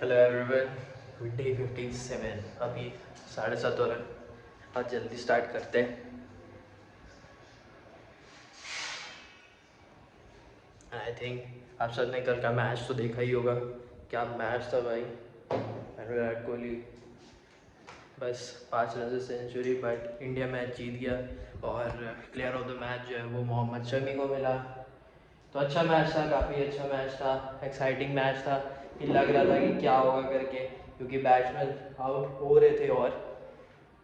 Hello everyone, day 57। अभी 7:30 हो रहा है। आज जल्दी स्टार्ट करते हैं। आई थिंक आप सबने कल का मैच तो देखा ही होगा। क्या मैच था भाई। विराट कोहली बस 5 रन से सेंचुरी, बट इंडिया मैच जीत गया। और प्लेयर ऑफ द मैच जो है वो मोहम्मद शमी को मिला। तो अच्छा मैच था, काफ़ी अच्छा मैच था, एक्साइटिंग मैच था कि लग रहा था कि क्या होगा करके, क्योंकि बैट्समैन आउट हो रहे थे। और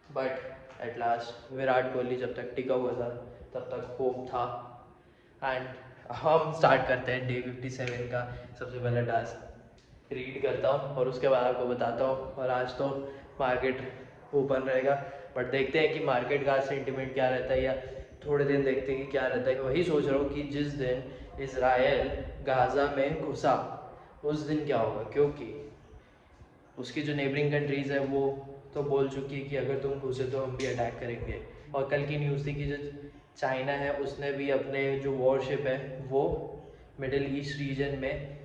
but at last Virat Kohli जब तक टिका हुआ था तब तक होप था। एंड हम स्टार्ट करते हैं डे 57 का। सबसे पहला टास्क रीड करता हूँ और उसके बाद आपको बताता हूँ। और आज तो मार्केट ओपन रहेगा, बट देखते हैं कि मार्केट का सेंटिमेंट क्या रहता है, या थोड़े दिन देखते हैं कि क्या रहता है। वही सोच रहा हूँ कि जिस दिन इसराइल गाज़ा में घुसा उस दिन क्या होगा, क्योंकि उसकी जो नेबरिंग कंट्रीज़ है वो तो बोल चुकी है कि अगर तुम घुसे तो हम भी अटैक करेंगे। और कल की न्यूज़ थी कि जो चाइना है उसने भी अपने जो वॉरशिप है वो मिडिल ईस्ट रीजन में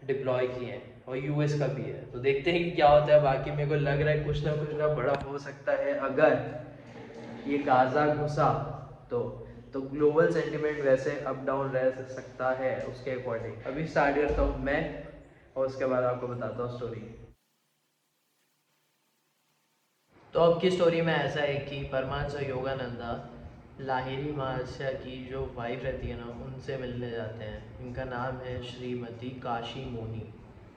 डिप्लॉय किए हैं, और यूएस का भी है। तो देखते हैं कि क्या होता है। बाकी मेरे को लग रहा है कुछ ना बड़ा हो सकता है अगर ये गाज़ा घुसा तो ग्लोबल सेंटिमेंट वैसे अप डाउन रह सकता है उसके अकॉर्डिंग। अभी स्टार्ट करता हूँ मैं, और उसके बाद आपको बताता हूँ स्टोरी। तो अब की स्टोरी में ऐसा है कि परमांस और योगानंदा लाहिरी महाशया की जो वाइफ रहती है ना, उनसे मिलने जाते हैं। इनका नाम है श्रीमती काशी मोनी।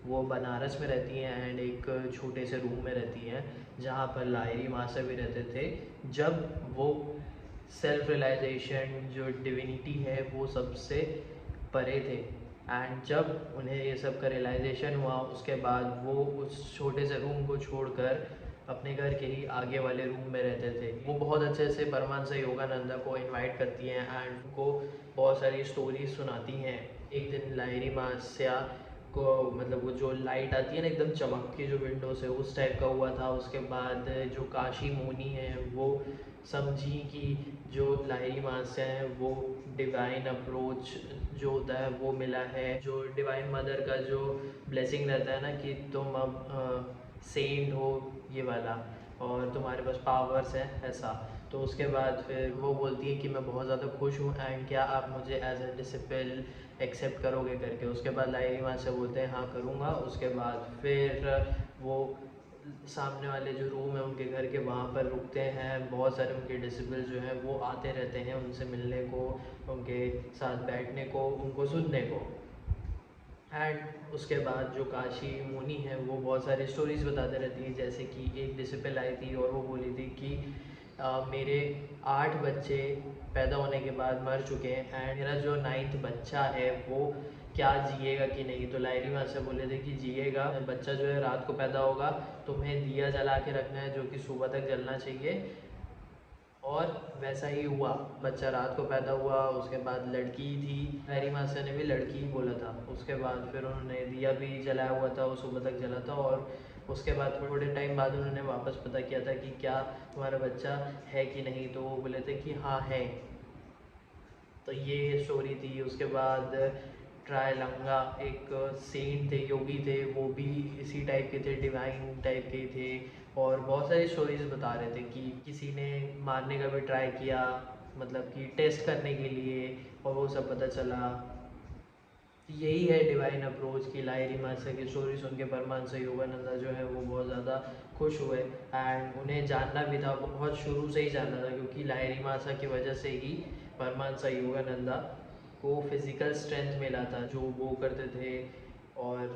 वो बनारस में रहती हैं एंड एक छोटे से रूम में रहती हैं, जहाँ पर लाहिरी महाशय भी रहते थे जब वो सेल्फ रियलाइजेशन जो डिविनिटी है वो सबसे परे थे। एंड जब उन्हें ये सब का रियलाइजेशन हुआ उसके बाद वो उस छोटे से रूम को छोड़कर अपने घर के ही आगे वाले रूम में रहते थे। वो बहुत अच्छे से परमांस योगानंदा को इनवाइट करती हैं एंड उनको बहुत सारी स्टोरीज सुनाती हैं। एक दिन लाहिरी महाशया को मतलब वो जो लाइट आती है ना एकदम चमक के जो विंडो से, उस टाइप का हुआ था। उसके बाद जो काशी मुनि है वो समझी कि जो लाहिरी महाशया है वो डिवाइन अप्रोच जो होता है वो मिला है, जो डिवाइन मदर का जो ब्लेसिंग रहता है ना कि तुम अब सेंट हो ये वाला, और तुम्हारे पास पावर्स हैं ऐसा। तो उसके बाद फिर वो बोलती है कि मैं बहुत ज़्यादा खुश हूँ एंड क्या आप मुझे एज ए डिसिपल एक्सेप्ट करोगे करके। उसके बाद लाहिरी वहाँ से बोलते हैं हाँ करूँगा। उसके बाद फिर वो सामने वाले जो रूम है उनके घर के वहाँ पर रुकते हैं। बहुत सारे उनके डिसिपल जो हैं वो आते रहते हैं उनसे मिलने को, उनके साथ बैठने को, उनको सुनने को। एंड उसके बाद जो काशी मुनि है वो बहुत सारी स्टोरीज़ बताते रहती है। जैसे कि एक डिसिपल आई थी और वो बोली थी कि मेरे 8 बच्चे पैदा होने के बाद मर चुके हैं एंड मेरा जो 9th बच्चा है वो क्या जिएगा कि नहीं। तो लाहिरी वहाँ से बोले थे कि जिएगा। बच्चा जो है रात को पैदा होगा, तुम्हें दिया जला के रखना है जो कि सुबह तक जलना चाहिए। और वैसा ही हुआ, बच्चा रात को पैदा हुआ। उसके बाद लड़की थी, हैरी मास्टर ने भी लड़की ही बोला था। उसके बाद फिर उन्होंने दिया भी जलाया हुआ था, वो सुबह तक जला था। और उसके बाद थोड़े टाइम बाद उन्होंने वापस पता किया था कि क्या तुम्हारा बच्चा है कि नहीं, तो वो बोले थे कि हाँ है। तो ये स्टोरी थी। उसके बाद ट्रायलंगा एक सेंट थे, योगी थे, वो भी इसी टाइप के थे, डिवाइन टाइप के थे। और बहुत सारी स्टोरीज बता रहे थे कि किसी ने मारने का भी ट्राई किया, मतलब कि टेस्ट करने के लिए, और वो सब पता चला। यही है डिवाइन अप्रोच की। लाहिरी मास्टर की स्टोरी सुन के परमांस योगानंदा जो है वो बहुत ज़्यादा खुश हुए एंड उन्हें जानना भी था, बहुत शुरू से ही जानना था, क्योंकि लाहिरी मास्टर की वजह से ही परमांस योगानंदा को फिज़िकल स्ट्रेंथ मिला था, जो वो करते थे और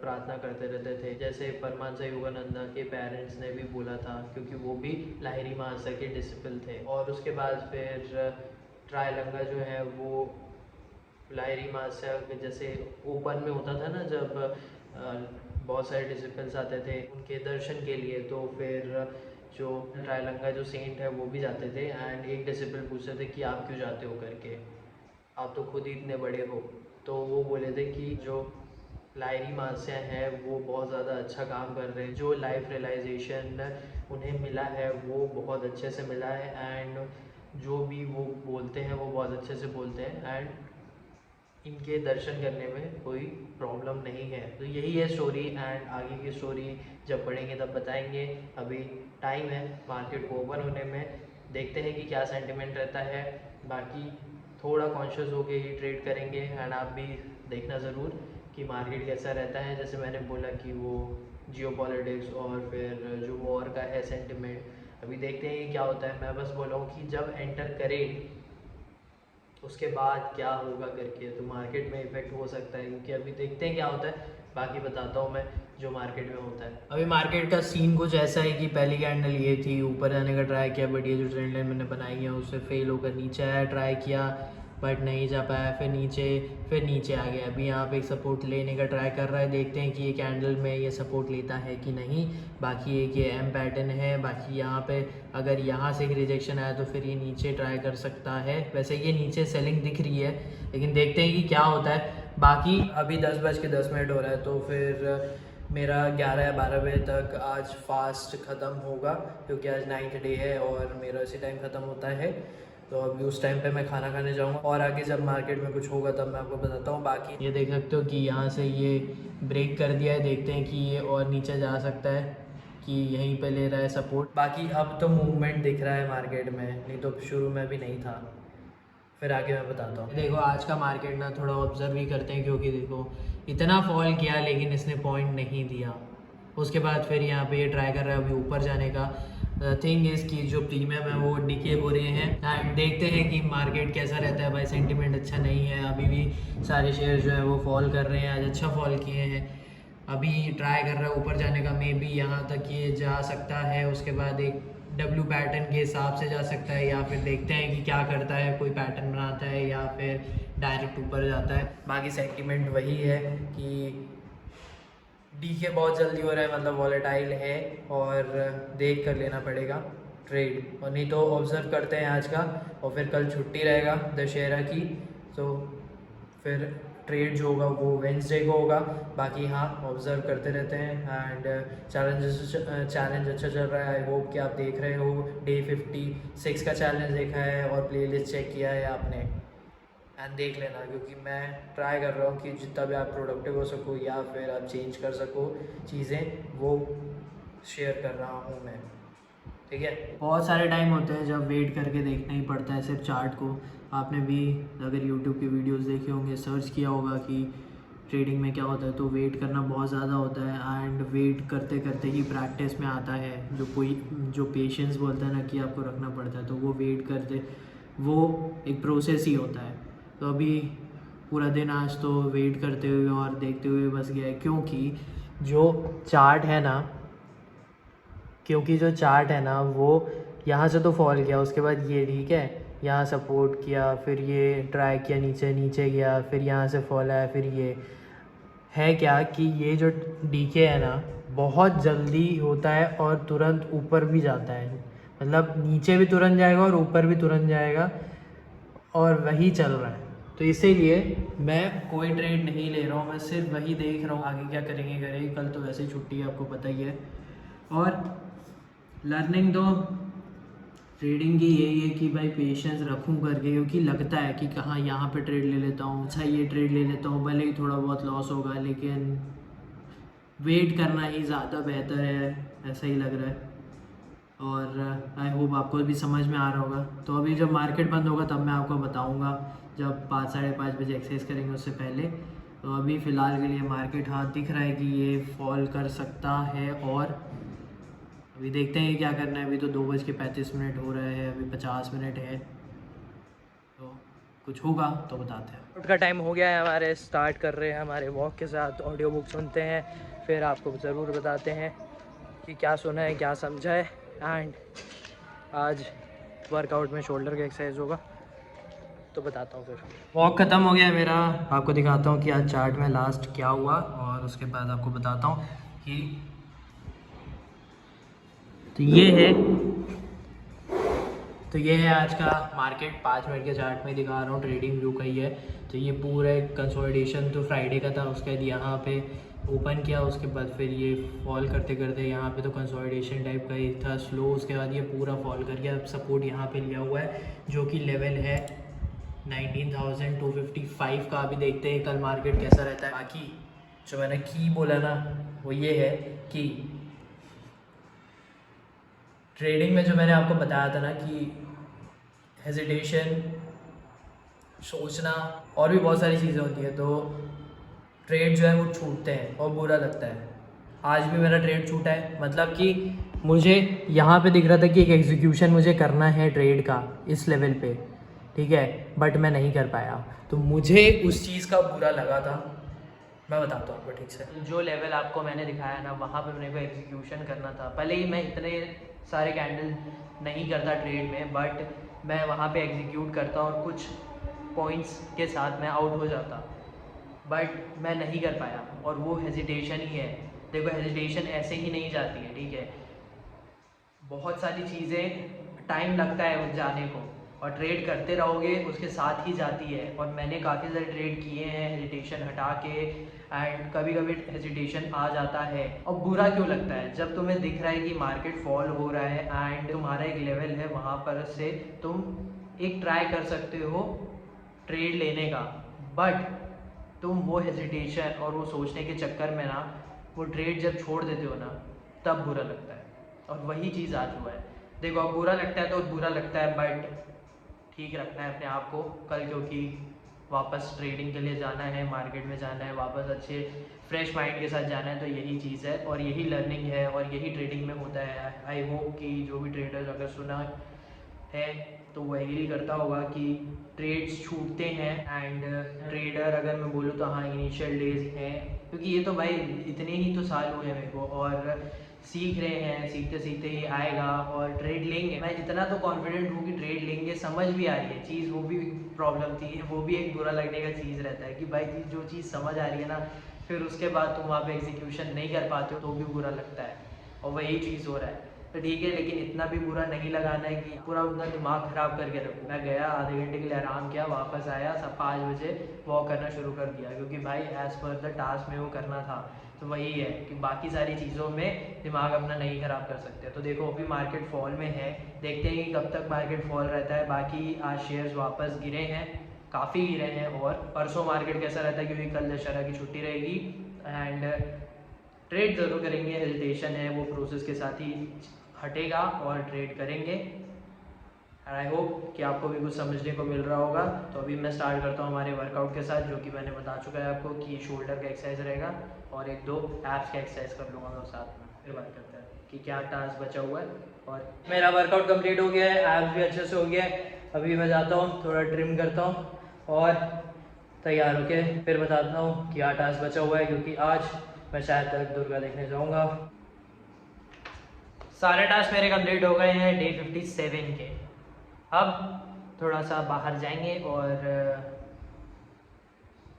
प्रार्थना करते रहते थे। जैसे परमांस योगानंदा के पेरेंट्स ने भी बोला था, क्योंकि वो भी लाहिरी मास्टर के डिसिपल थे। और उसके बाद फिर ट्रायलंगा जो है वो लाहिरी महाशय जैसे ओपन में होता था ना, जब बहुत सारे डिसिपल्स आते थे उनके दर्शन के लिए, तो फिर जो ट्रायलंगा जो सेंट है वो भी जाते थे। एंड एक डिसिपल पूछते थे कि आप क्यों जाते हो करके, आप तो खुद ही इतने बड़े हो। तो वो बोले थे कि जो लाहिरी महाशय है वो बहुत ज़्यादा अच्छा काम कर रहे हैं, जो लाइफ रियलाइजेशन उन्हें मिला है वो बहुत अच्छे से मिला है। एंड जो भी वो बोलते हैं वो बहुत अच्छे से बोलते हैं। एंड इनके दर्शन करने में कोई प्रॉब्लम नहीं है। तो यही है स्टोरी, एंड आगे की स्टोरी जब पढ़ेंगे तब बताएंगे। अभी टाइम है मार्केट को ओपन होने में, देखते हैं कि क्या सेंटिमेंट रहता है। बाकी थोड़ा कॉन्शियस होके ही ट्रेड करेंगे, एंड आप भी देखना ज़रूर कि मार्केट कैसा रहता है। जैसे मैंने बोला कि वो जियो पॉलिटिक्स और फिर जो वॉर का है सेंटिमेंट, अभी देखते हैं कि क्या होता है। मैं बस बोला हूँ कि जब एंटर करें उसके बाद क्या होगा करके, तो मार्केट में इफेक्ट हो सकता है, क्योंकि अभी देखते हैं क्या होता है। बाकी बताता हूँ मैं जो मार्केट में होता है। अभी मार्केट का सीन कुछ ऐसा है कि पहली कैंडल ये थी, ऊपर जाने का ट्राई किया, बट ये जो ट्रेंड लाइन मैंने बनाई है उससे फेल होकर नीचे आया, ट्राई किया बट नहीं जा पाया, फिर नीचे आ गया। अभी यहाँ पे एक सपोर्ट लेने का ट्राई कर रहा है, देखते हैं कि ये कैंडल में ये सपोर्ट लेता है कि नहीं। बाकी एक ये एम पैटर्न है, बाकी यहाँ पे अगर यहाँ से एक रिजेक्शन आया तो फिर ये नीचे ट्राई कर सकता है। वैसे ये नीचे सेलिंग दिख रही है, लेकिन देखते हैं कि क्या होता है। बाकी अभी 10:10 हो रहा है, तो फिर मेरा 11 या 12 बजे तक आज फास्ट ख़त्म होगा, क्योंकि आज 9th डे है और मेरा इसी टाइम ख़त्म होता है। तो अभी उस टाइम पे मैं खाना खाने जाऊँगा, और आगे जब मार्केट में कुछ होगा तब मैं आपको बताता हूँ। बाकी ये देख सकते हो कि यहाँ से ये ब्रेक कर दिया है, देखते हैं कि ये और नीचे जा सकता है कि यहीं पे ले रहा है सपोर्ट। बाकी अब तो मूवमेंट दिख रहा है मार्केट में, नहीं तो शुरू में भी नहीं था। फिर आगे मैं बताता हूँ। देखो आज का मार्केट ना थोड़ा ऑब्जर्व ही करते हैं, क्योंकि देखो इतना फॉल किया लेकिन इसने पॉइंट नहीं दिया। उसके बाद फिर यहाँ पे ये ट्राई कर रहा है अभी ऊपर जाने का। थिंग इज़ कि जो प्रीमियम है वो डिके हो रहे हैं, एंड देखते हैं कि मार्केट कैसा रहता है। भाई सेंटिमेंट अच्छा नहीं है, अभी भी सारे शेयर जो है वो फॉल कर रहे हैं, आज अच्छा फॉल किए हैं। अभी ट्राई कर रहा है ऊपर जाने का, मे बी यहाँ तक ये जा सकता है, उसके बाद एक डब्ल्यू पैटर्न के हिसाब से जा सकता है, या फिर देखते हैं कि क्या करता है, कोई पैटर्न बनाता है या फिर डायरेक्ट ऊपर जाता है। बाकी सेंटिमेंट वही है कि डीके बहुत जल्दी हो रहा है, मतलब वॉलेटाइल है, और देख कर लेना पड़ेगा ट्रेड, और नहीं तो ऑब्ज़र्व करते हैं आज का। और फिर कल छुट्टी रहेगा दशहरा की, तो फिर ट्रेड जो होगा वो वेंसडे को होगा। बाकी हाँ ऑब्ज़र्व करते रहते हैं, एंड चैलेंज अच्छा चल रहा है। आई होप कि आप देख रहे हो, डे 56 का चैलेंज देखा है और प्लेलिस्ट चेक किया है आपने, एंड देख लेना, क्योंकि मैं ट्राई कर रहा हूँ कि जितना भी आप प्रोडक्टिव हो सको या फिर आप चेंज कर सको चीज़ें, वो शेयर कर रहा हूँ मैं। ठीक है, बहुत सारे टाइम होते हैं जब वेट करके देखना ही पड़ता है सिर्फ चार्ट को। आपने भी अगर यूट्यूब की वीडियोस देखे होंगे, सर्च किया होगा कि ट्रेडिंग में क्या होता है, तो वेट करना बहुत ज़्यादा होता है, एंड वेट करते करते ही प्रैक्टिस में आता है। जो पेशेंस बोलता है ना कि आपको रखना पड़ता है, तो वो वेट करते, वो एक प्रोसेस ही होता है। तो अभी पूरा दिन आज तो वेट करते हुए और देखते हुए बस गया है, क्योंकि जो चार्ट है ना वो यहाँ से तो फॉल किया, उसके बाद ये ठीक है यहाँ सपोर्ट किया, फिर ये ट्राई किया, नीचे गया, फिर यहाँ से फॉल आया, फिर ये है क्या कि ये जो डीके है ना बहुत जल्दी होता है और तुरंत ऊपर भी जाता है, मतलब नीचे भी तुरंत जाएगा और ऊपर भी तुरंत जाएगा, और वही चल रहा है। तो इसीलिए मैं कोई ट्रेड नहीं ले रहा हूँ, मैं सिर्फ वही देख रहा हूँ आगे क्या करेंगे। कल तो वैसे ही छुट्टी है, आपको पता ही है। और लर्निंग तो ट्रेडिंग की यही है कि भाई पेशेंस रखूं करके, क्योंकि लगता है कि कहाँ यहाँ पे ट्रेड ले लेता हूँ, अच्छा ये ट्रेड ले लेता हूँ, भले ही थोड़ा बहुत लॉस होगा, लेकिन वेट करना ही ज़्यादा बेहतर है, ऐसा ही लग रहा है। और आई होप आपको भी समझ में आ रहा होगा। तो अभी जब मार्केट बंद होगा तब मैं आपको बताऊँगा, जब 5-5:30 बजे एक्सरसाइज करेंगे उससे पहले। तो अभी फ़िलहाल के लिए मार्केट हाँ दिख रहा है कि ये फॉल कर सकता है, और अभी देखते हैं क्या करना है। अभी तो 2:35 हो रहा है, अभी 50 मिनट है, तो कुछ होगा तो बताते हैं। वर्कआउट का टाइम हो गया है हमारे, स्टार्ट कर रहे हैं हमारे वॉक के साथ। ऑडियो बुक सुनते हैं, फिर आपको ज़रूर बताते हैं कि क्या सुना है, क्या समझा है। एंड आज वर्कआउट में शोल्डर का एक्सरसाइज होगा, तो बताता हूँ। फिर वॉक ख़त्म हो गया मेरा, आपको दिखाता हूँ कि आज चार्ट में लास्ट क्या हुआ, और उसके बाद आपको बताता हूँ कि तो ये है आज का मार्केट। 5 मिनट के चार्ट में दिखा रहा हूँ, ट्रेडिंग व्यू का ही है। तो ये पूरा कंसोलिडेशन तो फ्राइडे का था, उसके बाद यहाँ पे ओपन किया, उसके बाद फिर ये फॉल करते करते यहाँ पे तो कंसोलिडेशन टाइप का ही था स्लो, उसके बाद ये पूरा फॉल कर गया। अब सपोर्ट यहाँ पे लिया हुआ है जो कि लेवल है 19,255 का। अभी देखते हैं कल मार्केट कैसा रहता है। बाकी जो मैंने की बोला ना वो ये है कि ट्रेडिंग में जो मैंने आपको बताया था ना कि हेजिटेशन, सोचना और भी बहुत सारी चीज़ें होती है, तो ट्रेड जो है वो छूटते हैं और बुरा लगता है। आज भी मेरा ट्रेड छूटा है, मतलब कि मुझे यहाँ पे दिख रहा था कि एक एग्जीक्यूशन मुझे करना है ट्रेड का इस लेवल पे, ठीक है, बट मैं नहीं कर पाया, तो मुझे उस चीज़ का बुरा लगा था। मैं बताता हूँ आपको ठीक से। जो लेवल आपको मैंने दिखाया ना, वहाँ पे मेरे को एग्जीक्यूशन करना था। भले ही मैं इतने सारे कैंडल नहीं करता ट्रेड में, बट मैं वहाँ पे एग्जीक्यूट करता और कुछ पॉइंट्स के साथ मैं आउट हो जाता, बट मैं नहीं कर पाया। और वो हेजिटेशन ही है। देखो, हेजिटेशन ऐसे ही नहीं जाती है, ठीक है, बहुत सारी चीज़ें टाइम लगता है उस जाने को, और ट्रेड करते रहोगे उसके साथ ही जाती है। और मैंने काफ़ी सारे ट्रेड किए हैं हेजिटेशन हटा के, एंड कभी कभी हेजिटेशन आ जाता है। और बुरा क्यों लगता है? जब तुम्हें दिख रहा है कि मार्केट फॉल हो रहा है एंड तुम्हारा एक लेवल है, वहाँ पर से तुम एक ट्राई कर सकते हो ट्रेड लेने का, बट तुम वो हेजिटेशन और वो सोचने के चक्कर में ना वो ट्रेड जब छोड़ देते हो ना, तब बुरा लगता है। और वही चीज़ आज हुआ है। देखो, अब बुरा लगता है तो बुरा लगता है, बट ठीक रखना है अपने आप को कल, क्योंकि वापस ट्रेडिंग के लिए जाना है, मार्केट में जाना है, वापस अच्छे फ्रेश माइंड के साथ जाना है। तो यही चीज़ है और यही लर्निंग है और यही ट्रेडिंग में होता है। आई होप कि जो भी ट्रेडर्स अगर सुना है तो वो एग्री करता होगा कि ट्रेड्स छूटते हैं। एंड ट्रेडर अगर मैं बोलूँ तो हाँ, इनिशियल डेज हैं, क्योंकि ये तो भाई इतने ही तो साल हुए मेरे को, और सीख रहे हैं, सीखते सीखते ही आएगा और ट्रेड लेंगे। मैं इतना तो कॉन्फिडेंट हूँ कि ट्रेड लेंगे, समझ भी आ रही है चीज़। वो भी प्रॉब्लम थी, वो भी एक बुरा लगने का चीज़ रहता है कि भाई जो चीज़ समझ आ रही है ना, फिर उसके बाद तुम वहाँ पे एग्जीक्यूशन नहीं कर पाते हो तो भी बुरा लगता है, और वही चीज़ हो रहा है। तो ठीक है, लेकिन इतना भी बुरा नहीं लगाना है कि पूरा अपना दिमाग ख़राब करके रखो। मैं गया, आधे घंटे के लिए आराम किया, वापस आया, सब 5 बजे वॉक करना शुरू कर दिया, क्योंकि भाई एज़ पर द टास्क में वो करना था। तो वही है कि बाकी सारी चीज़ों में दिमाग अपना नहीं ख़राब कर सकते। तो देखो, अभी मार्केट फॉल में है, देखते हैं कि कब तक मार्केट फॉल रहता है। बाकी आज शेयर्स वापस गिरे हैं, काफ़ी गिरे हैं, और परसों मार्केट कैसा रहता है, क्योंकि कल दशहरा की छुट्टी रहेगी। एंड ट्रेड ज़रूर करेंगे, हेजिटेशन है वो प्रोसेस के साथ ही हटेगा और ट्रेड करेंगे। एंड आई होप कि आपको भी कुछ समझने को मिल रहा होगा। तो अभी मैं स्टार्ट करता हूँ हमारे वर्कआउट के साथ, जो कि मैंने बता चुका है आपको कि शोल्डर का एक्सरसाइज रहेगा और 1-2 एप्स का एक्सरसाइज कर लूँगा मैं साथ में। फिर बात करते हैं कि क्या टास्क बचा हुआ है। और मेरा वर्कआउट कंप्लीट हो गया है, एप्स भी अच्छे से हो गया है। अभी मैं जाता हूँ, थोड़ा ट्रिम करता हूँ और तैयार होके फिर बताता हूँ क्या टास्क बचा हुआ है, क्योंकि आज मैं शायद तक दुर्गा देखने जाऊँगा। सारे टास्क मेरे कंप्लीट हो गए हैं डे 57 के। अब थोड़ा सा बाहर जाएंगे और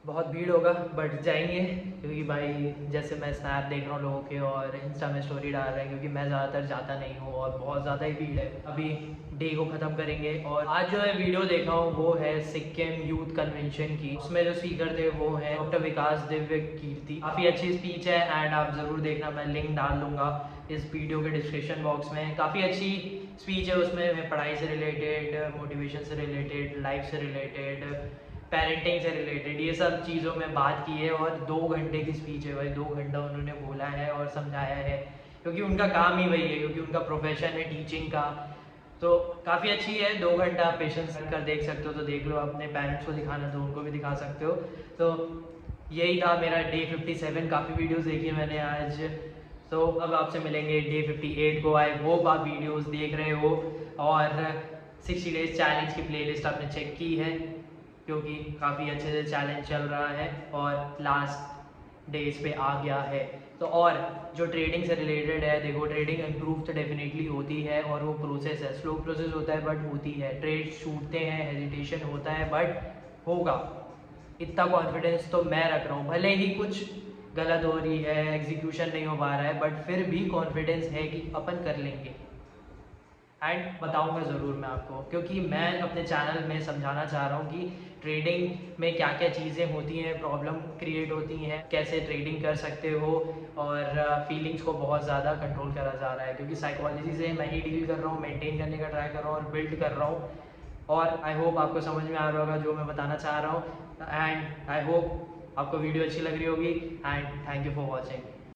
बहुत भीड़ होगा, बट जाएंगे, क्योंकि भाई जैसे मैं स्नैप देख रहा हूँ लोगों के और इंस्टा में स्टोरी डाल रहे हैं, क्योंकि मैं ज़्यादातर जाता नहीं हूँ और बहुत ज़्यादा ही भीड़ है। अभी डे को ख़त्म करेंगे। और आज जो मैं वीडियो देखा हूँ वो है सिक्किम यूथ कन्वेंशन की। उसमें जो स्पीकर थे वो हैं डॉक्टर विकास दिव्य कीर्ति। काफ़ी अच्छी स्पीच है एंड आप ज़रूर देखना, मैं लिंक डाल दूँगा इस वीडियो के डिस्क्रिप्शन बॉक्स में। काफ़ी अच्छी स्पीच है, उसमें पढ़ाई से रिलेटेड, मोटिवेशन से रिलेटेड, लाइफ से रिलेटेड, पेरेंटिंग से रिलेटेड, ये सब चीज़ों में बात की है। और 2 घंटे की स्पीच है भाई, 2 घंटा उन्होंने बोला है और समझाया है, क्योंकि उनका काम ही वही है, क्योंकि उनका प्रोफेशन है टीचिंग का। तो काफ़ी अच्छी है, 2 घंटा आप पेशेंस कर देख सकते हो तो देख लो, अपने पेरेंट्स को दिखाना तो उनको भी दिखा सकते हो। तो यही था मेरा डे 57। काफ़ी वीडियोस देखी है मैंने आज। तो अब आपसे मिलेंगे डे 58 को। आई होप आप वीडियोस देख रहे हो और 60 डेज चैलेंज की प्लेलिस्ट आपने चेक की है, क्योंकि काफ़ी अच्छे से चैलेंज चल रहा है और लास्ट डेज पे आ गया है। तो और जो ट्रेडिंग से रिलेटेड है, देखो ट्रेडिंग इम्प्रूव तो डेफिनेटली होती है, और वो प्रोसेस है, स्लो प्रोसेस होता है बट होती है। ट्रेड छूटते हैं, हेजिटेशन होता है, बट होगा, इतना कॉन्फिडेंस तो मैं रख रहा हूँ। भले ही कुछ गलत हो रही है, एग्जीक्यूशन नहीं हो पा रहा है, बट फिर भी कॉन्फिडेंस है कि अपन कर लेंगे। एंड बताऊंगा ज़रूर मैं आपको, क्योंकि मैं अपने चैनल में समझाना चाह रहा हूँ कि ट्रेडिंग में क्या क्या चीज़ें होती हैं, प्रॉब्लम क्रिएट होती हैं, कैसे ट्रेडिंग कर सकते हो, और फीलिंग्स को बहुत ज़्यादा कंट्रोल करा जा रहा है, क्योंकि साइकोलॉजी से मैं ही डील कर रहा हूँ, मेंटेन करने का ट्राई कर रहा हूँ और बिल्ड कर रहा हूँ और आई होप आपको समझ में आ रहा होगा जो मैं बताना चाह रहा हूँ, एंड आई होप आपको वीडियो अच्छी लग रही होगी, and thank you for watching.